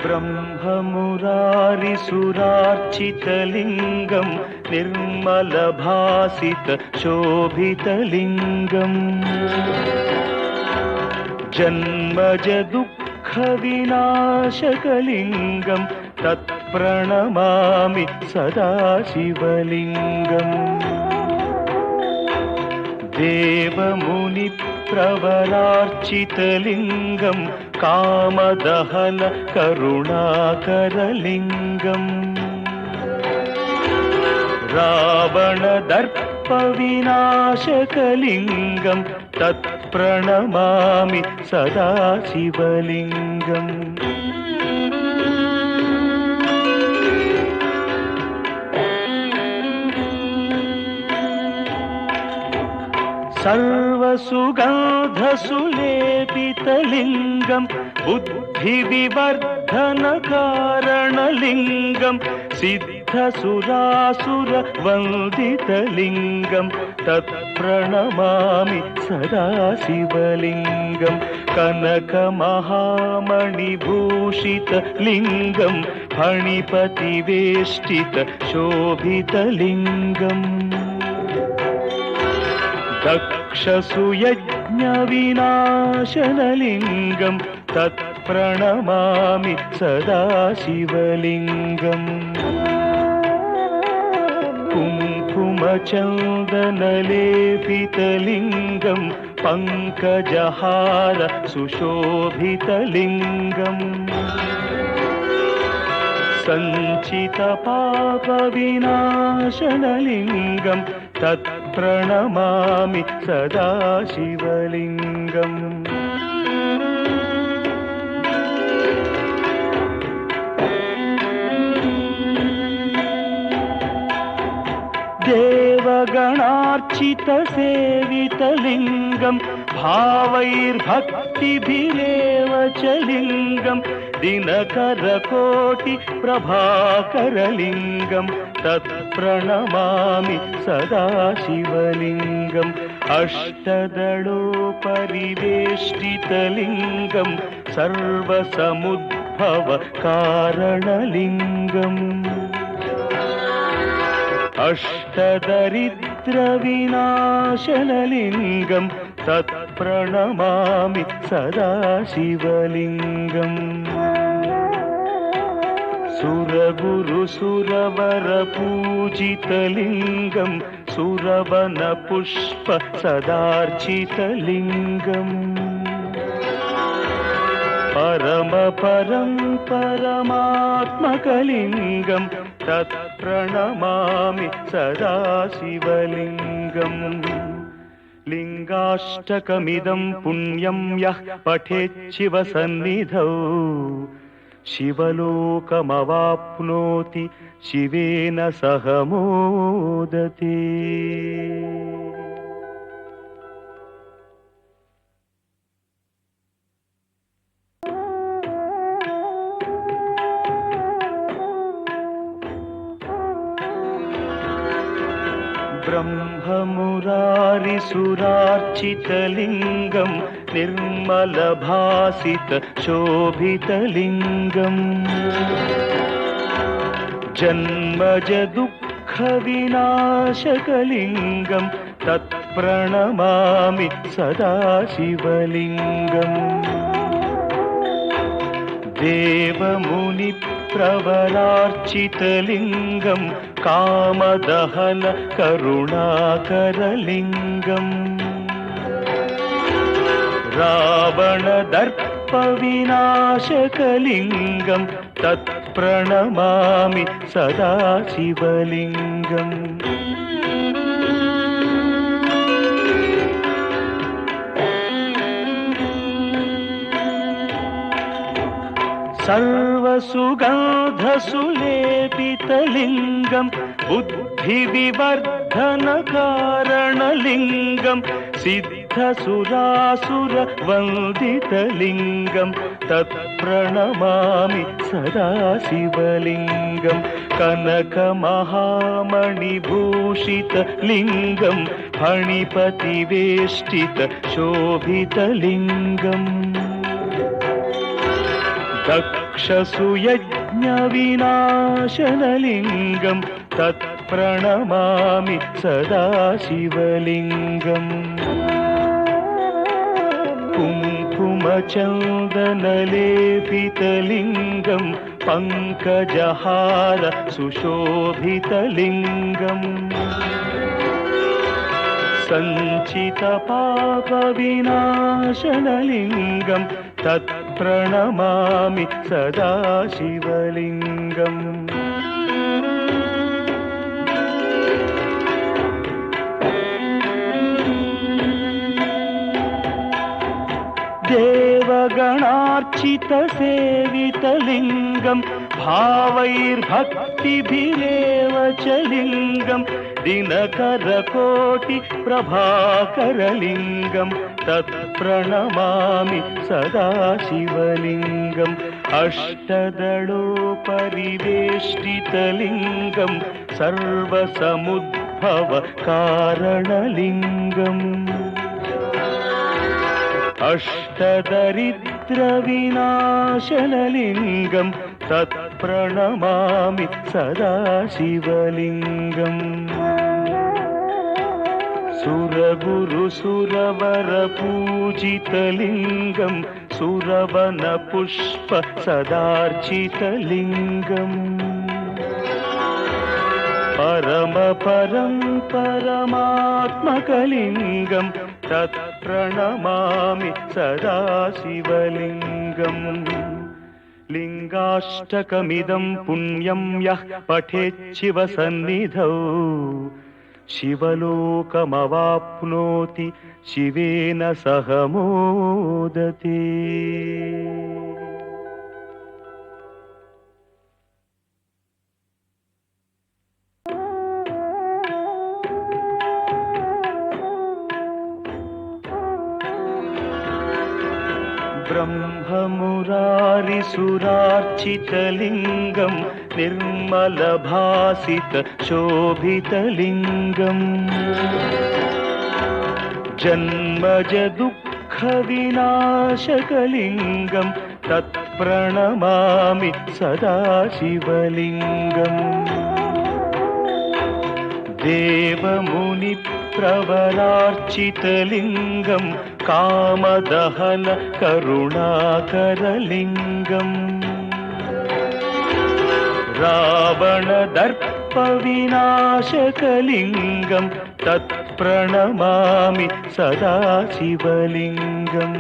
ब्रह्ममुरारिसुरार्चितलिङ्गं निर्मलभासितशोभितलिङ्गम् जन्मजदुःखविनाशकलिङ्गं तत्प्रणमामि सदा शिवलिङ्गम् देवमुनिप्रवरार्चितलिङ्गं कामदहन करुणाकरलिङ्गम् रावणदर्पविनाशकलिङ्गं तत्प्रणमामि सदा शिवलिङ्गम् सर्वसुगन्धसुलेपितलिङ्गं बुद्धिविवर्धनकारणलिङ्गं सिद्धसुरासुरवन्दितलिङ्गं तत्प्रणमामि सदा शिवलिङ्गं कनकमहामणिभूषितलिङ्गं फणिपतिवेष्टितशोभितलिङ्गम् दक्षसुयज्ञविनाशनलिङ्गं तत्प्रणमामि सदा शिवलिङ्गम् कुङ्कुमचन्दनलेपितलिङ्गं पङ्कजहार सुशोभितलिङ्गम् सञ्चितपापविनाशनलिङ्गं तत्प्रणमामि सदा शिवलिङ्गम् देवगणार्चितसेवितलिङ्गं भावैर्भक्तिभिरेव च लिङ्गं दिनकरकोटिप्रभाकरलिङ्गं तत्प्रणमामि सदा शिवलिङ्गम् अष्टदलोपरिवेष्टितलिङ्गं सर्वसमुद्भवकारणलिङ्गम् अष्टदरिद्रविनाशनलिङ्गं तत्प्रणमामि सदा शिवलिङ्गम् सुरगुरुसुरवरपूजितलिङ्गं सुरवनपुष्प सदार्चितलिङ्गम् परमात्मकलिङ्गं तत्प्रणमामि सदा शिवलिङ्गम् लिङ्गाष्टकमिदं पुण्यं यः पठेच्छिवसन्निधौ शिवलोकमवाप्नोति शिवेन सह मोदते। ब्रह्ममुरारिसुरार्चितलिङ्गं निर्मलभासितशोभितलिङ्गम् जन्मजदुःखविनाशकलिङ्गं तत्प्रणमामि सदा शिवलिङ्गम् देवमुनिप्रवरार्चितलिङ्गं कामदहन करुणाकरलिङ्गम् रावणदर्पविनाशकलिङ्गं तत्प्रणमामि सदा शिवलिङ्गम् सर्वसुगन्धसुलेपितलिङ्गं बुद्धिविवर्धनकारणलिङ्गं सिद्धसुरासुरवन्दितलिङ्गं तत्प्रणमामि सदा शिवलिङ्गं कनकमहामणिभूषितलिङ्गं फणिपतिवेष्टितशोभितलिङ्गम् दक्षसुयज्ञविनाशनलिङ्गं तत्प्रणमामि सदा शिवलिङ्गम् कुङ्कुमचन्दनलेपितलिङ्गं पङ्कजहार सुशोभितलिङ्गम् सञ्चितपापविनाशनलिङ्गं तत्प्रणमामि सदा शिवलिङ्गम् देवगणार्चितसेवितलिङ्गं भावैर्भक्तिभिरेव च लिङ्गं दिनकरकोटिप्रभाकरलिङ्गं तत्प्रणमामि सदा शिवलिङ्गम् अष्टदलोपरिवेष्टितलिङ्गं सर्वसमुद्भवकारणलिङ्गम् अष्टदरिद्रविनाशनलिङ्गं तत्प्रणमामि सदा शिवलिङ्गम् सुरगुरुसुरवरपूजितलिङ्गं सुरवनपुष्प सदार्चितलिङ्गम् परमात्मकलिङ्गं तत्प्रणमामि सदा शिवलिङ्गम् लिङ्गाष्टकमिदं पुण्यं यः पठेच्छिवसन्निधौ शिवलोकमवाप्नोति शिवेन सह मोदते। ब्रह्ममुरारिसुरार्चितलिङ्गं निर्मलभासित शोभितलिङ्गम् जन्मज दुःखविनाशकलिङ्गं तत्प्रणमामि सदा शिवलिङ्गम् देवमुनिप्रवरार्चितलिङ्गं कामदहन करुणाकरलिङ्गम् रावणदर्पविनाशकलिङ्गं तत्प्रणमामि सदा शिवलिङ्गम्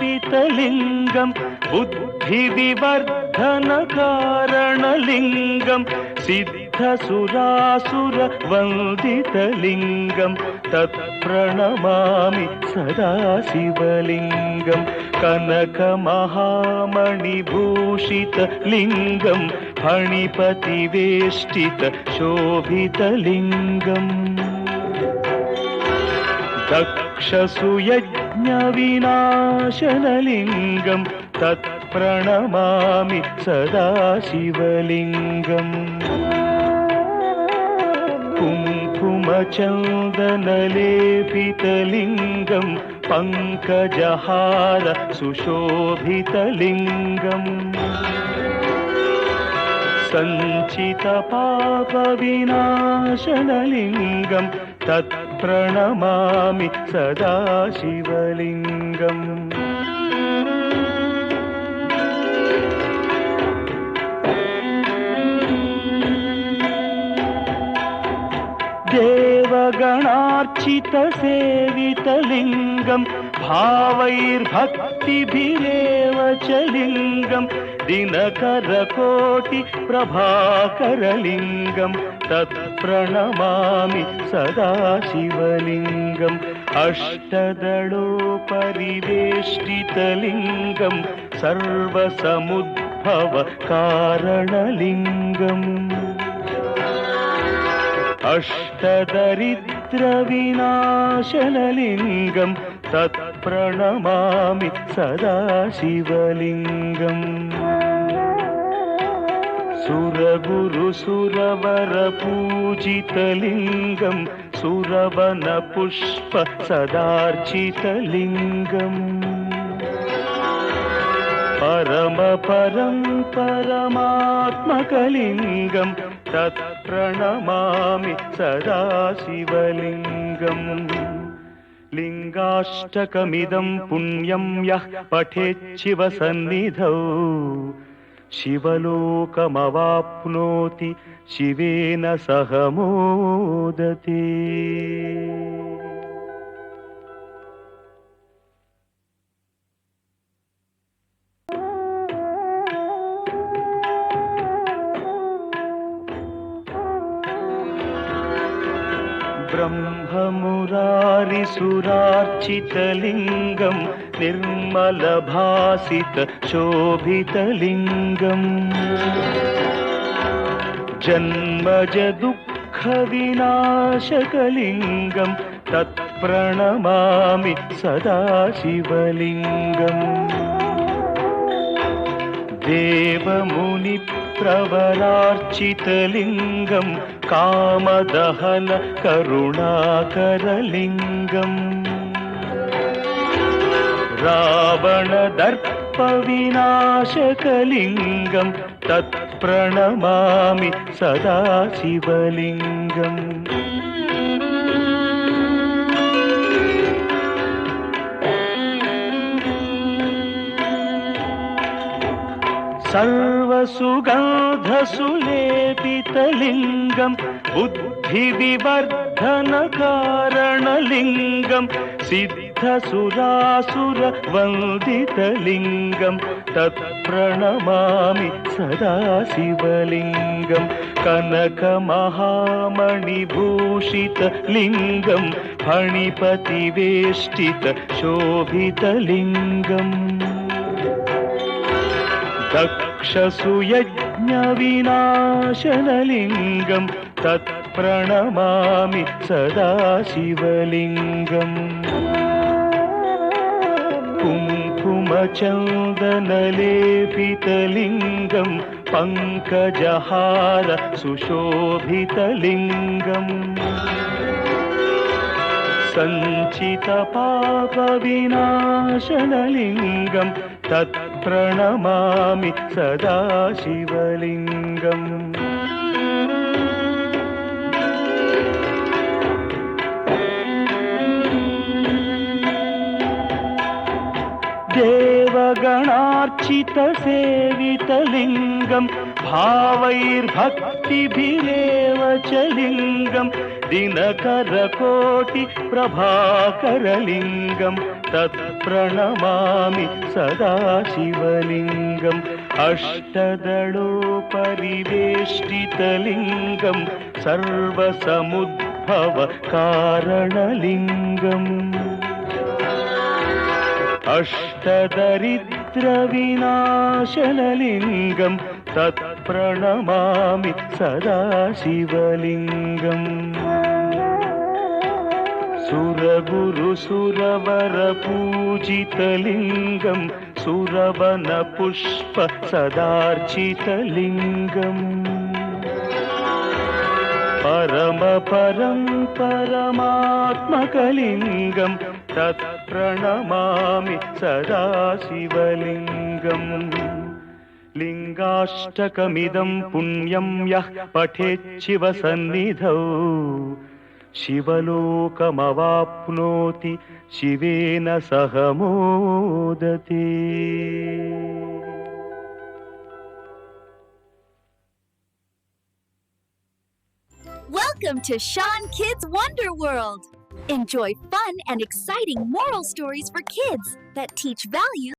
सर्वसुगन्धसुलेपितलिङ्गं बुद्धिविवर्धनकारणलिङ्गं सिद्धसुरासुरवन्दितलिङ्गं तत्प्रणमामि सदा शिवलिङ्गं कनकमहामणिभूषितलिङ्गं फणिपतिवेष्टितशोभितलिङ्गम् दक्षसुयज्ञविनाशनलिङ्गं तत्प्रणमामि सदा शिवलिङ्गम् कुङ्कुमचन्दनलेपितलिङ्गं पङ्कजहार सुशोभितलिङ्गम् सञ्चितपापविनाशनलिङ्गं तत्प्रणमामि सदा शिवलिङ्गम् देवगणार्चितसेवितलिङ्गं भावैर्भक्तिभिरेव च लिङ्गं दिनकरकोटिप्रभाकरलिङ्गं तत्प्रणमामि सदा शिवलिङ्गम् अष्टदलोपरिवेष्टितलिङ्गं सर्वसमुद्भवकारणलिङ्गम् अष्टदरिद्रविनाशनलिङ्गं तत्प्रणमामि सदा शिवलिङ्गम् ಸುರಗುರು ಸುರವರ ಪೂಜಿತಲಿಂಗಂ ಸುರವನ ಪುಷ್ಪ ಸದಾರ್ಚಿತಲಿಂಗಂ ಪರಮ ಪರಂ ಪರಮಾತ್ಮಕಲಿಂಗಂ ತತ್ ಪ್ರಣಮಾಮಿ ಸದಾ ಶಿವಲಿಂಗಂ ಲಿಂಗಾಷ್ಟಕಮಿದಂ ಪುಣ್ಯಂ ಯಃ ಪಠೇತ್ ಶಿವ ಸನ್ನಿಧೌ ಶಿವಲೋಕಮವಾಪ್ನೋತಿ ಶಿವೇನ ಸಹ ಮೋದತೆ. ब्रह्ममुरारिसुरार्चितलिङ्गं निर्मलभासित शोभितलिङ्गम् जन्मज दुःखविनाशकलिङ्गं तत्प्रणमामि सदा शिवलिङ्गम् देवमुनिप्रवरार्चितलिङ्गं कामदहन करुणाकरलिङ्गम् रावणदर्पविनाशकलिङ्गं तत्प्रणमामि सदा शिवलिङ्गम् सर्वसुगन्धसुलेपितलिङ्गं बुद्धिविवर्धनकारणलिङ्गं सिद्धसुरासुरवन्दितलिङ्गं तत्प्रणमामि सदा शिवलिङ्गं कनकमहामणिभूषितलिङ्गं फणिपतिवेष्टितशोभितलिङ्गम् दक्षसुयज्ञविनाशनलिङ्गं तत्प्रणमामि सदा शिवलिङ्गम् कुङ्कुमचन्दनलेपितलिङ्गं पङ्कजहार सुशोभितलिङ्गम् सञ्चितपापविनाशनलिङ्गं तत्प्रणमामि सदा शिवलिङ्गम् देवगणार्चितसेवितलिङ्गं भावैर्भक्तिभिरेव च लिङ्गं दिनकरकोटिप्रभाकरलिङ्गं तत्प्रणमामि सदा शिवलिङ्गम् अष्टदलोपरिवेष्टितलिङ्गं सर्वसमुद्भवकारणलिङ्गम् अष्टदरिद्रविनाशनलिङ्गं तत्प्रणमामि सदा शिवलिङ्गम् सुरगुरुसुरवरपूजितलिङ्गं सुरवनपुष्प सदार्चितलिङ्गम् परमपरं परमात्मकलिङ्गं तत्प्रणमामि सदा शिवलिङ्गम् लिङ्गाष्टकमिदं पुण्यं यः पठेत् शिवसन्निधौ शिवलोकमवाप्नोति शिवेन सह मोदते. Welcome to Sean Kids Wonder World. Enjoy fun and exciting moral stories for kids that teach values